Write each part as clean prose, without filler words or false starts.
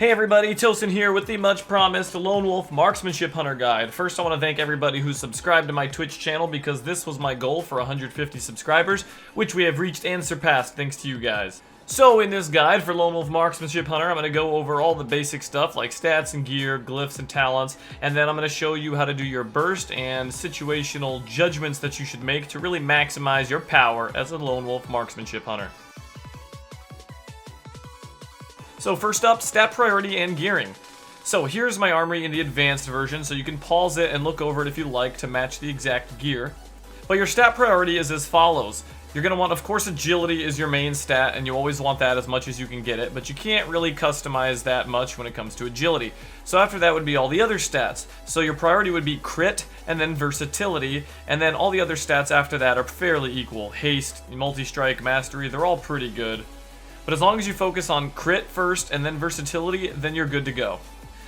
Hey everybody, Tosan here with the much promised Lone Wolf Marksmanship Hunter Guide. First I want to thank everybody who subscribed to my Twitch channel because this was my goal for 150 subscribers, which we have reached and surpassed thanks to you guys. So in this guide for Lone Wolf Marksmanship Hunter, I'm going to go over all the basic stuff like stats and gear, glyphs and talents, and then I'm going to show you how to do your burst and situational judgments that you should make to really maximize your power as a Lone Wolf Marksmanship Hunter. So first up, stat priority and gearing. So here's my Armory in the advanced version, so you can pause it and look over it if you like to match the exact gear. But your stat priority is as follows. You're going to want, of course, agility is your main stat, and you always want that as much as you can get it, but you can't really customize that much when it comes to agility. So after that would be all the other stats. So your priority would be crit, and then versatility, and then all the other stats after that are fairly equal. Haste, multi-strike, mastery, they're all pretty good. But as long as you focus on crit first and then versatility, then you're good to go.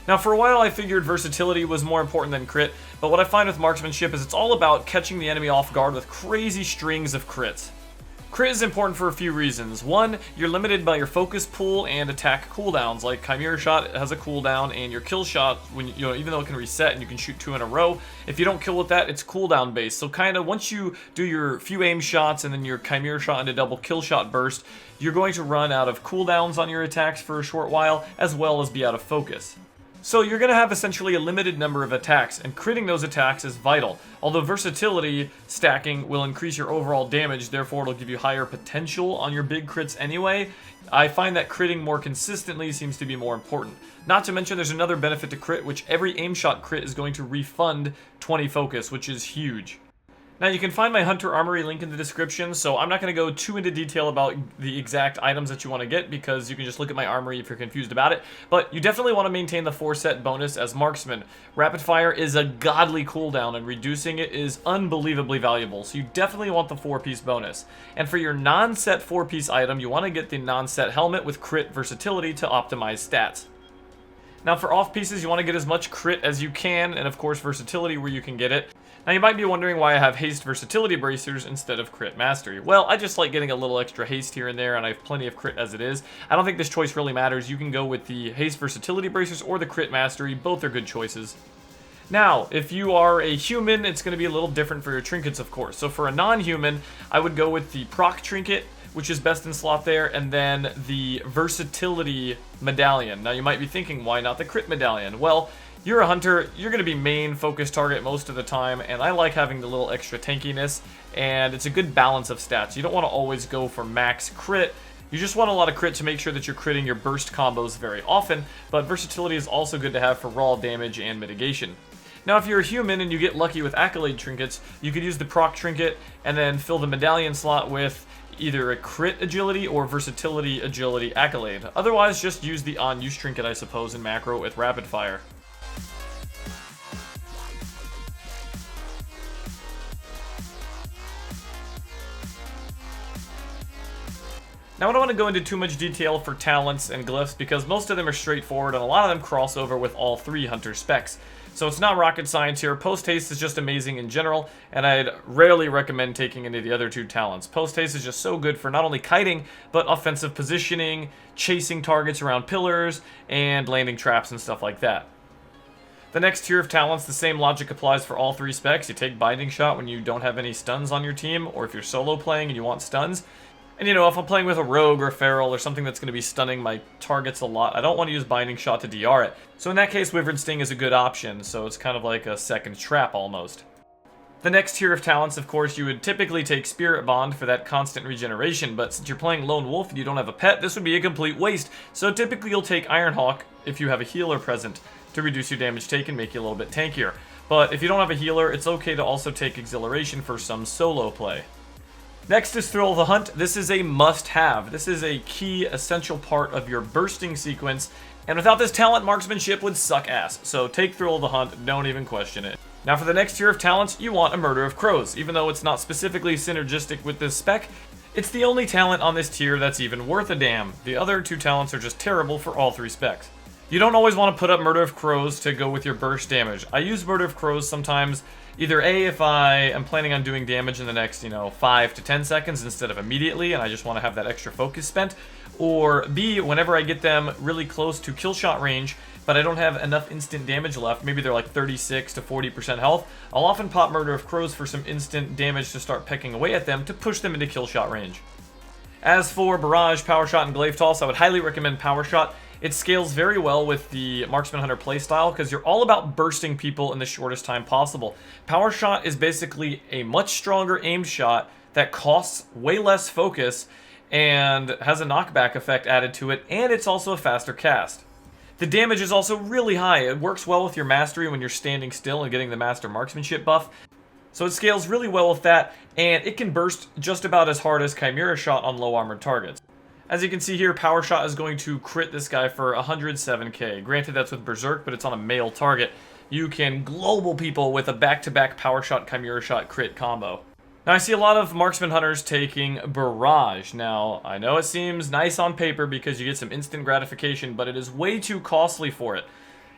Now for a while I figured versatility was more important than crit, but what I find with marksmanship is it's all about catching the enemy off guard with crazy strings of crits. Crit is important for a few reasons. One, you're limited by your focus pool and attack cooldowns, like Chimera Shot has a cooldown, and your kill shot, when even though it can reset and you can shoot 2 in a row, if you don't kill with that, it's cooldown based. So kind of once you do your few aim shots and then your Chimera Shot into double kill shot burst, you're going to run out of cooldowns on your attacks for a short while, as well as be out of focus. So you're going to have essentially a limited number of attacks, and critting those attacks is vital. Although versatility stacking will increase your overall damage, therefore it'll give you higher potential on your big crits anyway, I find that critting more consistently seems to be more important. Not to mention there's another benefit to crit, which every aim shot crit is going to refund 20 focus, which is huge. Now you can find my Hunter Armory link in the description, so I'm not going to go too into detail about the exact items that you want to get because you can just look at my Armory if you're confused about it, but you definitely want to maintain the 4-set bonus as Marksman. Rapid Fire is a godly cooldown and reducing it is unbelievably valuable, so you definitely want the 4-piece bonus. And for your non-set 4-piece item, you want to get the non-set helmet with crit versatility to optimize stats. Now for off pieces, you want to get as much crit as you can, and of course versatility where you can get it. Now you might be wondering why I have haste versatility bracers instead of crit mastery. Well, I just like getting a little extra haste here and there, and I have plenty of crit as it is. I don't think this choice really matters. You can go with the haste versatility bracers or the crit mastery. Both are good choices. Now, if you are a human, it's going to be a little different for your trinkets, of course. So for a non-human, I would go with the proc trinket, which is best in slot there, and then the versatility medallion. Now you might be thinking, why not the crit medallion? Well, you're a hunter, you're going to be main focus target most of the time, and I like having the little extra tankiness, and it's a good balance of stats. You don't want to always go for max crit. You just want a lot of crit to make sure that you're critting your burst combos very often, but versatility is also good to have for raw damage and mitigation. Now if you're a human and you get lucky with accolade trinkets, you could use the proc trinket and then fill the medallion slot with either a crit agility or versatility agility accolade. Otherwise, just use the on-use trinket, I suppose, in macro with rapid fire. Now I don't want to go into too much detail for talents and glyphs because most of them are straightforward and a lot of them cross over with all 3 hunter specs. So it's not rocket science here. Post haste is just amazing in general, and I'd rarely recommend taking any of the other 2 talents. Post haste is just so good for not only kiting, but offensive positioning, chasing targets around pillars, and landing traps and stuff like that. The next tier of talents, the same logic applies for all 3 specs. You take Binding Shot when you don't have any stuns on your team, or if you're solo playing and you want stuns. And you know, if I'm playing with a rogue or feral or something that's going to be stunning my targets a lot, I don't want to use Binding Shot to DR it. So in that case, Wyvern Sting is a good option, so it's kind of like a second trap almost. The next tier of talents, of course, you would typically take Spirit Bond for that constant regeneration, but since you're playing Lone Wolf and you don't have a pet, this would be a complete waste. So typically you'll take Ironhawk if you have a healer present to reduce your damage taken, make you a little bit tankier. But if you don't have a healer, it's okay to also take Exhilaration for some solo play. Next is Thrill of the Hunt. This is a must-have. This is a key, essential part of your bursting sequence, and without this talent, marksmanship would suck ass. So take Thrill of the Hunt, don't even question it. Now for the next tier of talents, you want a Murder of Crows. Even though it's not specifically synergistic with this spec, it's the only talent on this tier that's even worth a damn. The other 2 talents are just terrible for all 3 specs. You don't always want to put up Murder of Crows to go with your burst damage. I use Murder of Crows sometimes either A, if I am planning on doing damage in the next, 5 to 10 seconds instead of immediately, and I just want to have that extra focus spent, or B, whenever I get them really close to kill shot range, but I don't have enough instant damage left, maybe they're like 36 to 40% health, I'll often pop Murder of Crows for some instant damage to start pecking away at them to push them into kill shot range. As for Barrage, Power Shot, and Glaive Toss, I would highly recommend Power Shot. It scales very well with the Marksman Hunter playstyle because you're all about bursting people in the shortest time possible. Power Shot is basically a much stronger aim shot that costs way less focus and has a knockback effect added to it, and it's also a faster cast. The damage is also really high. It works well with your mastery when you're standing still and getting the master marksmanship buff. So it scales really well with that, and it can burst just about as hard as Chimera Shot on low armored targets. As you can see here, Power Shot is going to crit this guy for 107k. Granted, that's with Berserk, but it's on a male target. You can global people with a back-to-back Power Shot, Chimera Shot crit combo. Now, I see a lot of Marksman Hunters taking Barrage. Now, I know it seems nice on paper because you get some instant gratification, but it is way too costly for it.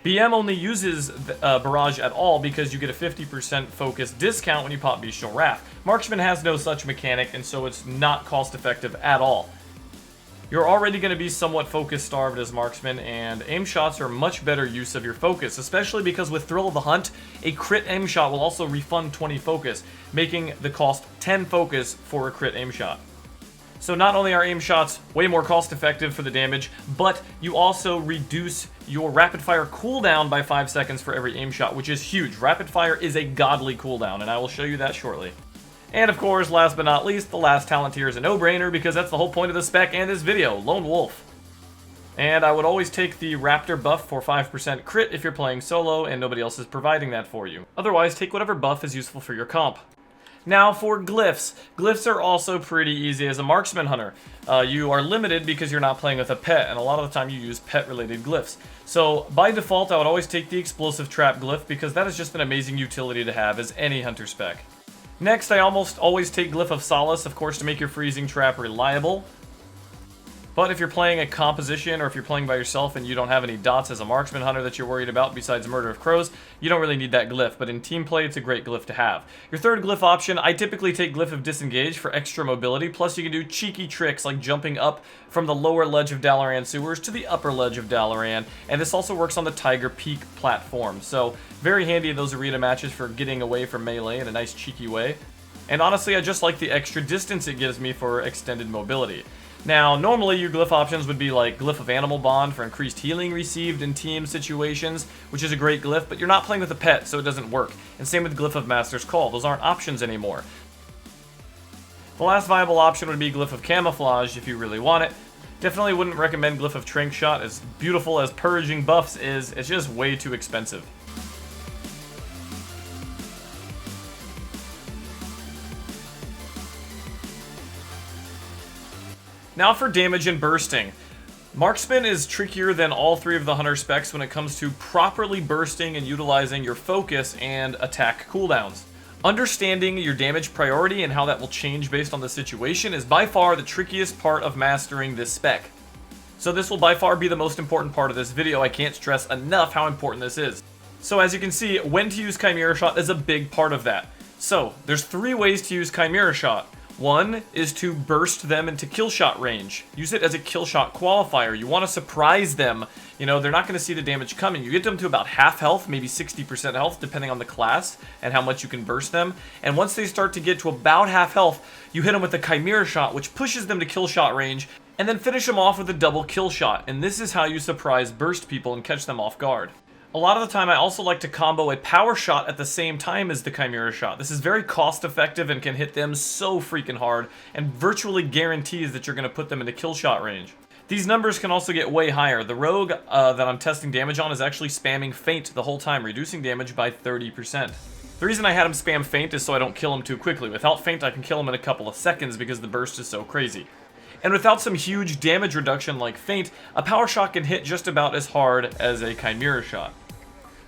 BM only uses Barrage at all because you get a 50% focus discount when you pop Bestial Wrath. Marksman has no such mechanic, and so it's not cost-effective at all. You're already going to be somewhat focus-starved as Marksman, and aim shots are much better use of your focus, especially because with Thrill of the Hunt, a crit aim shot will also refund 20 focus, making the cost 10 focus for a crit aim shot. So not only are aim shots way more cost-effective for the damage, but you also reduce your rapid-fire cooldown by 5 seconds for every aim shot, which is huge. Rapid-fire is a godly cooldown, and I will show you that shortly. And of course, last but not least, the last talent here is a no-brainer because that's the whole point of the spec and this video, Lone Wolf. And I would always take the Raptor buff for 5% crit if you're playing solo and nobody else is providing that for you. Otherwise, take whatever buff is useful for your comp. Now for Glyphs. Glyphs are also pretty easy as a Marksman Hunter. You are limited because you're not playing with a pet, and a lot of the time you use pet-related Glyphs. So by default, I would always take the Explosive Trap Glyph because that is just an amazing utility to have as any Hunter spec. Next, I almost always take Glyph of Solace, of course, to make your freezing trap reliable. But if you're playing a composition, or if you're playing by yourself and you don't have any dots as a Marksman Hunter that you're worried about besides Murder of Crows, you don't really need that Glyph, but in team play, it's a great Glyph to have. Your third Glyph option, I typically take Glyph of Disengage for extra mobility, plus you can do cheeky tricks like jumping up from the lower ledge of Dalaran sewers to the upper ledge of Dalaran, and this also works on the Tiger Peak platform, so very handy in those arena matches for getting away from melee in a nice cheeky way. And honestly, I just like the extra distance it gives me for extended mobility. Now, normally your Glyph options would be like Glyph of Animal Bond for increased healing received in team situations, which is a great Glyph, but you're not playing with a pet, so it doesn't work. And same with Glyph of Master's Call. Those aren't options anymore. The last viable option would be Glyph of Camouflage if you really want it. Definitely wouldn't recommend Glyph of Trank Shot. As beautiful as Purging Buffs is, it's just way too expensive. Now for damage and bursting. Marksman is trickier than all three of the Hunter specs when it comes to properly bursting and utilizing your focus and attack cooldowns. Understanding your damage priority and how that will change based on the situation is by far the trickiest part of mastering this spec. So this will by far be the most important part of this video. I can't stress enough how important this is. So as you can see, when to use Chimera Shot is a big part of that. So there's 3 ways to use Chimera Shot. One is to burst them into kill shot range. Use it as a kill shot qualifier. You want to surprise them. You know, they're not going to see the damage coming. You get them to about half health, maybe 60% health, depending on the class and how much you can burst them. And once they start to get to about half health, you hit them with a Chimera Shot, which pushes them to kill shot range, and then finish them off with a double kill shot. And this is how you surprise burst people and catch them off guard. A lot of the time, I also like to combo a power shot at the same time as the Chimera Shot. This is very cost effective and can hit them so freaking hard, and virtually guarantees that you're going to put them into kill shot range. These numbers can also get way higher. The rogue that I'm testing damage on is actually spamming Feint the whole time, reducing damage by 30%. The reason I had him spam Feint is so I don't kill him too quickly. Without Feint, I can kill him in a couple of seconds because the burst is so crazy. And without some huge damage reduction like Feint, a power shot can hit just about as hard as a Chimera Shot.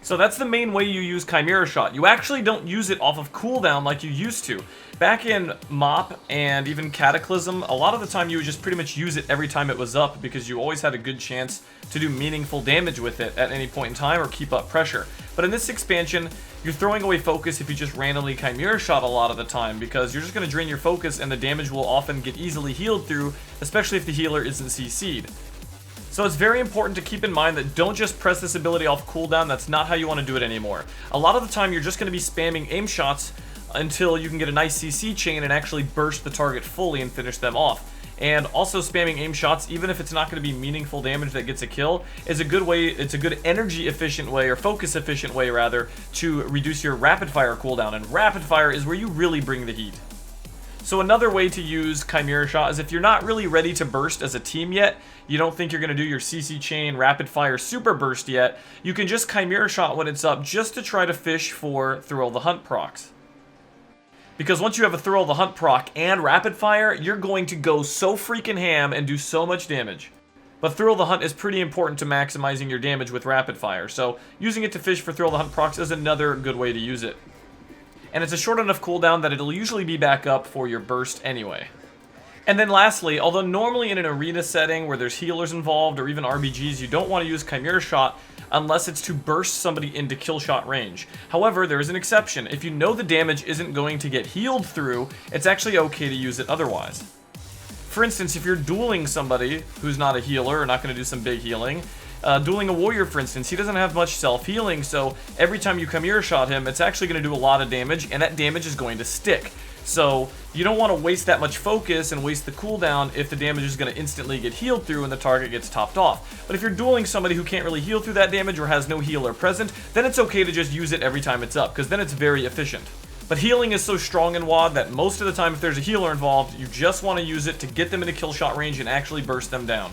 So that's the main way you use Chimera Shot. You actually don't use it off of cooldown like you used to. Back in MOP and even Cataclysm, a lot of the time you would just pretty much use it every time it was up because you always had a good chance to do meaningful damage with it at any point in time or keep up pressure. But in this expansion, you're throwing away focus if you just randomly Chimera Shot a lot of the time, because you're just going to drain your focus and the damage will often get easily healed through, especially if the healer isn't CC'd. So it's very important to keep in mind that don't just press this ability off cooldown. That's not how you want to do it anymore. A lot of the time you're just going to be spamming aim shots until you can get a nice CC chain and actually burst the target fully and finish them off. And also spamming aim shots, even if it's not going to be meaningful damage that gets a kill, is a good way, it's a good energy efficient way, or focus efficient way rather, to reduce your rapid fire cooldown. And rapid fire is where you really bring the heat. So another way to use Chimera Shot is if you're not really ready to burst as a team yet, you don't think you're going to do your CC chain rapid fire super burst yet, you can just Chimera Shot when it's up just to try to fish for Thrill the Hunt procs. Because once you have a Thrill the Hunt proc and rapid fire, you're going to go so freaking ham and do so much damage. But Thrill the Hunt is pretty important to maximizing your damage with rapid fire, so using it to fish for Thrill the Hunt procs is another good way to use it. And it's a short enough cooldown that it'll usually be back up for your burst anyway. And then lastly, although normally in an arena setting where there's healers involved or even RBGs, you don't want to use Chimera Shot unless it's to burst somebody into kill shot range. However, there is an exception. If you know the damage isn't going to get healed through, it's actually okay to use it otherwise. For instance, if you're dueling somebody who's not a healer or not going to do some big healing, dueling a warrior, for instance, he doesn't have much self-healing, so every time you Chimera Shot him, it's actually going to do a lot of damage, and that damage is going to stick. So you don't want to waste that much focus and waste the cooldown if the damage is going to instantly get healed through and the target gets topped off. But if you're dueling somebody who can't really heal through that damage or has no healer present, then it's okay to just use it every time it's up, because then it's very efficient. But healing is so strong in WOD that most of the time if there's a healer involved, you just want to use it to get them into kill shot range and actually burst them down.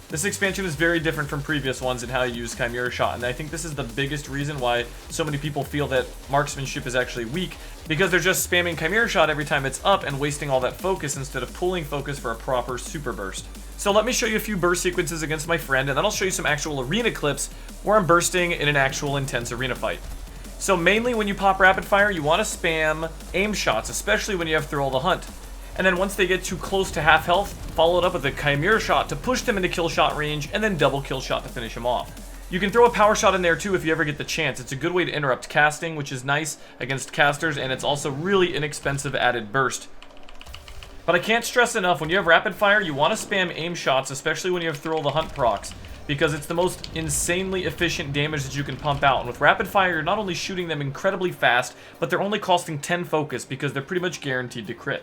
This expansion is very different from previous ones in how you use Chimera Shot, and I think this is the biggest reason why so many people feel that marksmanship is actually weak, because they're just spamming Chimera Shot every time it's up and wasting all that focus instead of pulling focus for a proper super burst. So let me show you a few burst sequences against my friend, and then I'll show you some actual arena clips where I'm bursting in an actual intense arena fight. So mainly when you pop rapid fire, you want to spam aim shots, especially when you have Thrill the Hunt. And then once they get too close to half health, follow it up with a Chimera Shot to push them into kill shot range, and then double kill shot to finish them off. You can throw a power shot in there too if you ever get the chance. It's a good way to interrupt casting, which is nice against casters, and it's also really inexpensive added burst. But I can't stress enough, when you have rapid fire, you want to spam aim shots, especially when you have Thrill the Hunt procs, because it's the most insanely efficient damage that you can pump out. And with rapid fire, you're not only shooting them incredibly fast, but they're only costing 10 focus because they're pretty much guaranteed to crit.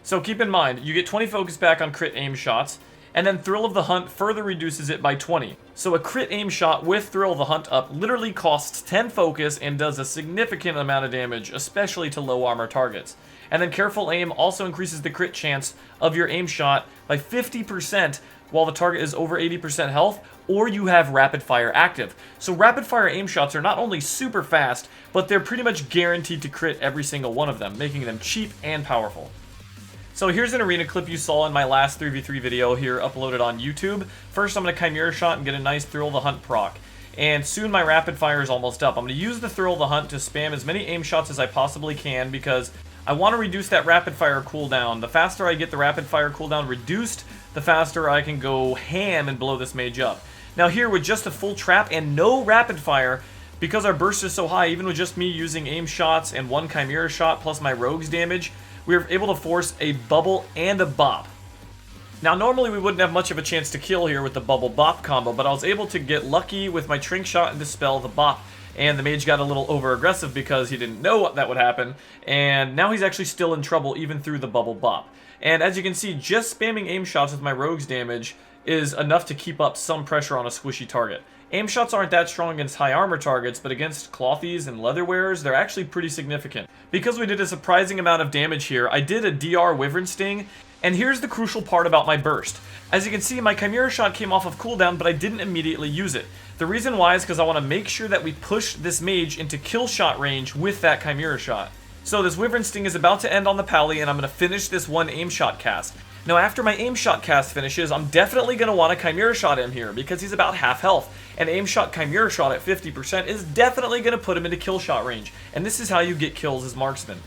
So keep in mind, you get 20 focus back on crit aim shots, and then Thrill of the Hunt further reduces it by 20. So a crit aim shot with Thrill of the Hunt up literally costs 10 focus and does a significant amount of damage, especially to low armor targets. And then careful aim also increases the crit chance of your aim shot by 50% while the target is over 80% health, or you have rapid fire active. So rapid fire aim shots are not only super fast, but they're pretty much guaranteed to crit every single one of them, making them cheap and powerful. So here's an arena clip you saw in my last 3v3 video here uploaded on YouTube. First I'm going to Chimera Shot and get a nice Thrill the Hunt proc. And soon my rapid fire is almost up. I'm going to use the Thrill the Hunt to spam as many aim shots as I possibly can because I want to reduce that rapid fire cooldown. The faster I get the rapid fire cooldown reduced, the faster I can go ham and blow this mage up. Now here with just a full trap and no rapid fire, because our burst is so high, even with just me using aim shots and one Chimera Shot plus my rogue's damage, we were able to force a bubble and a bop. Now normally we wouldn't have much of a chance to kill here with the bubble bop combo, but I was able to get lucky with my Trink Shot and dispel the bop. And the mage got a little over aggressive because he didn't know that would happen, and now he's actually still in trouble even through the bubble bop. And as you can see, just spamming aim shots with my rogue's damage is enough to keep up some pressure on a squishy target. Aim shots aren't that strong against high armor targets, but against clothies and leather wearers, they're actually pretty significant. Because we did a surprising amount of damage here, I did a DR Wyvern Sting, and here's the crucial part about my burst. As you can see, my Chimera Shot came off of cooldown, but I didn't immediately use it. The reason why is because I want to make sure that we push this mage into kill shot range with that Chimera Shot. So this Wyvern Sting is about to end on the pally, and I'm going to finish this one aim shot cast. Now after my aim shot cast finishes, I'm definitely going to want to Chimera Shot him here because he's about half health. And aim shot Chimera Shot at 50% is definitely going to put him into kill shot range. And this is how you get kills as marksman.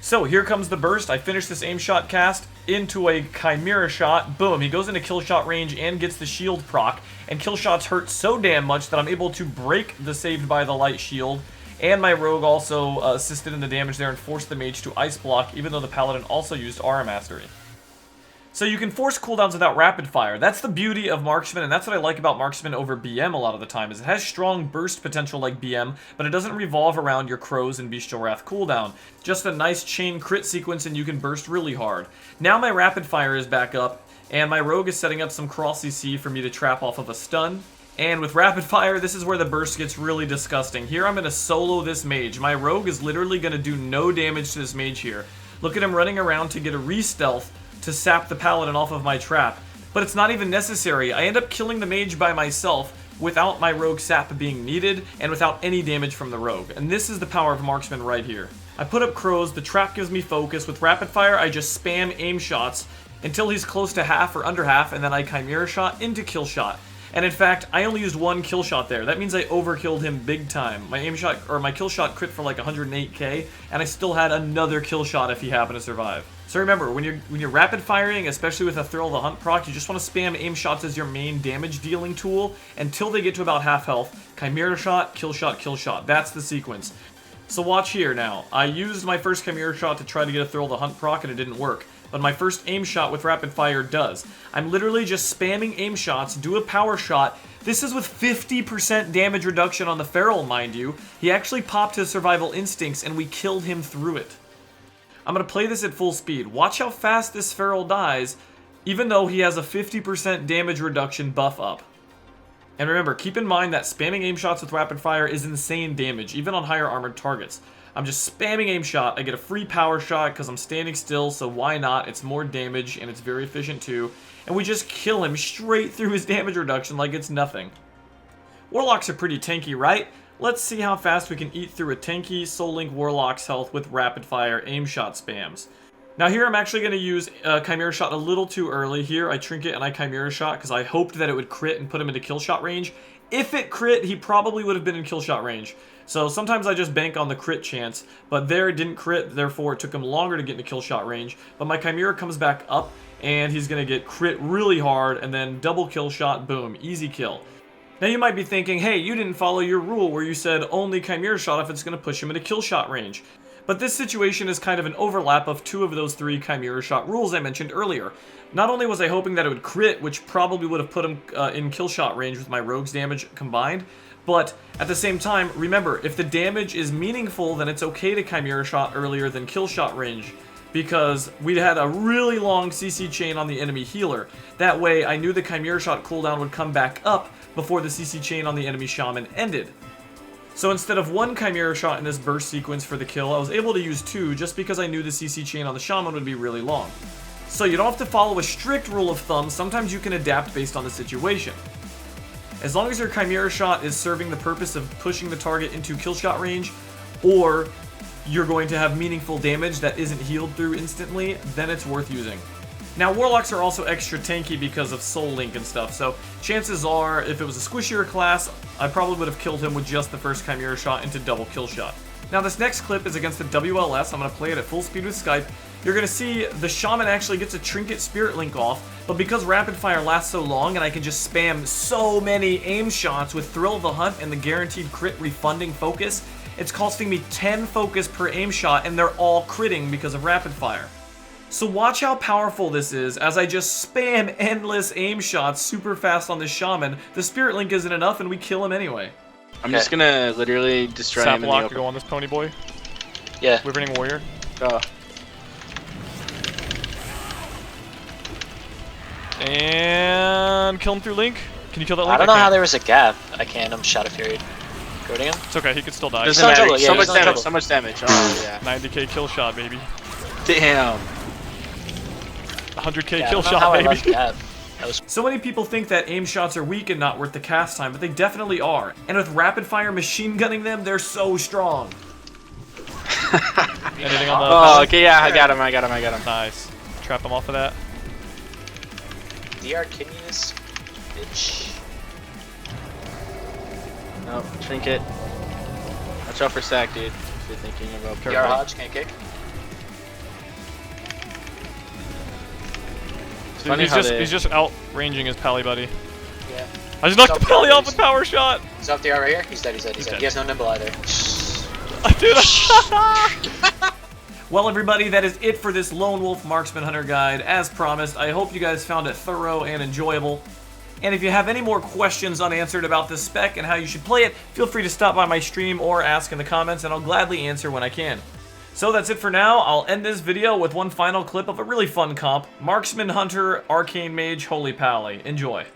So here comes the burst. I finish this aim shot cast into a Chimera shot. Boom, he goes into kill shot range and gets the shield proc. And kill shots hurt so damn much that I'm able to break the Saved by the Light shield. And my rogue also assisted in the damage there and forced the mage to ice block, even though the paladin also used aura mastery. So you can force cooldowns without rapid fire. That's the beauty of Marksman, and that's what I like about Marksman over BM a lot of the time, is it has strong burst potential like BM, but it doesn't revolve around your Crows and Bestial Wrath cooldown. Just a nice chain crit sequence and you can burst really hard. Now my rapid fire is back up, and my rogue is setting up some cross CC for me to trap off of a stun. And with rapid fire, this is where the burst gets really disgusting. Here I'm going to solo this mage. My rogue is literally going to do no damage to this mage here. Look at him running around to get a re-stealth to sap the paladin off of my trap. But it's not even necessary. I end up killing the mage by myself without my rogue sap being needed and without any damage from the rogue. And this is the power of Marksman right here. I put up crows, the trap gives me focus. With rapid fire, I just spam aim shots until he's close to half or under half, and then I Chimera shot into kill shot. And in fact, I only used one kill shot there. That means I overkilled him big time. My aim shot, or my kill shot crit for like 108k, and I still had another kill shot if he happened to survive. So remember, when you're rapid firing, especially with a Thrill of the Hunt proc, you just want to spam aim shots as your main damage dealing tool until they get to about half health. Chimera shot, kill shot, kill shot. That's the sequence. So watch here now. I used my first Chimera shot to try to get a Thrill of the Hunt proc and it didn't work. But my first aim shot with rapid fire does. I'm literally just spamming aim shots, do a power shot. This is with 50% damage reduction on the Feral, mind you. He actually popped his survival instincts and we killed him through it. I'm going to play this at full speed. Watch how fast this Feral dies, even though he has a 50% damage reduction buff up. And remember, keep in mind that spamming aim shots with rapid fire is insane damage, even on higher armored targets. I'm just spamming aim shot. I get a free power shot because I'm standing still, so why not? It's more damage and it's very efficient too. And we just kill him straight through his damage reduction like it's nothing. Warlocks are pretty tanky, right? Let's see how fast we can eat through a tanky Soul Link Warlock's health with rapid fire aim shot spams. Now here I'm actually going to use Chimera Shot a little too early. Here I Trinket and I Chimera Shot because I hoped that it would crit and put him into kill shot range. If it crit, he probably would have been in kill shot range. So sometimes I just bank on the crit chance, but there it didn't crit, therefore it took him longer to get into kill shot range. But my Chimera comes back up and he's going to get crit really hard and then double kill shot, boom, easy kill. Now you might be thinking, hey, you didn't follow your rule where you said only Chimera Shot if it's going to push him into kill shot range. But this situation is kind of an overlap of two of those three Chimera Shot rules I mentioned earlier. Not only was I hoping that it would crit, which probably would have put him in kill shot range with my rogue's damage combined, but at the same time, remember, if the damage is meaningful, then it's okay to Chimera Shot earlier than kill shot range, because we had a really long CC chain on the enemy healer. That way, I knew the Chimera Shot cooldown would come back up before the CC chain on the enemy shaman ended. So instead of one Chimera Shot in this burst sequence for the kill, I was able to use two just because I knew the CC chain on the shaman would be really long. So you don't have to follow a strict rule of thumb, sometimes you can adapt based on the situation. As long as your Chimera Shot is serving the purpose of pushing the target into kill shot range, or you're going to have meaningful damage that isn't healed through instantly, then it's worth using. Now, Warlocks are also extra tanky because of Soul Link and stuff, so chances are, if it was a squishier class, I probably would have killed him with just the first Chimera Shot into double kill shot. Now, this next clip is against the WLS. I'm going to play it at full speed with Skype. You're going to see the Shaman actually gets a Trinket Spirit Link off, but because Rapid Fire lasts so long and I can just spam so many aim shots with Thrill of the Hunt and the guaranteed crit refunding focus, it's costing me 10 focus per aim shot, and they're all critting because of Rapid Fire. So watch how powerful this is as I just spam endless aim shots super fast on this Shaman. The Spirit Link isn't enough and we kill him anyway. I'm just gonna literally destroy him in the Saplock open. to go on this pony boy. Yeah. Wyverning Warrior. Go. And kill him through Link. Can you kill that Link? I don't know how there was a gap. I can't. I'm Shadow Fury. Goading him. It's okay, he could still die. Doesn't matter. trouble, yeah, so he's much not in damage. trouble. So much damage. Oh yeah. 90k kill shot, baby. Damn. 100k Yeah, kill I don't know shot, how I baby. left gap. That was So many people think that aim shots are weak and not worth the cast time, but they definitely are. And with rapid fire machine gunning them, they're so strong. Anything on the Oh, okay, yeah, I got him. Nice. Trap him off of that. DR Kidneys, bitch. No, Trinket. Watch out for sack, dude. If you're thinking about DR Hodge can't kick. Funny how he's just outranging his pally buddy. Yeah. I just knocked the Stop pally off powers. with power shot. He's off the R right here. He's dead. He's dead. He has no nimble either. Dude. Well, everybody, that is it for this Lone Wolf Marksman Hunter guide. As promised, I hope you guys found it thorough and enjoyable. And if you have any more questions unanswered about this spec and how you should play it, feel free to stop by my stream or ask in the comments, and I'll gladly answer when I can. So that's it for now. I'll end this video with one final clip of a really fun comp. Marksman Hunter, Arcane Mage, Holy Pally. Enjoy.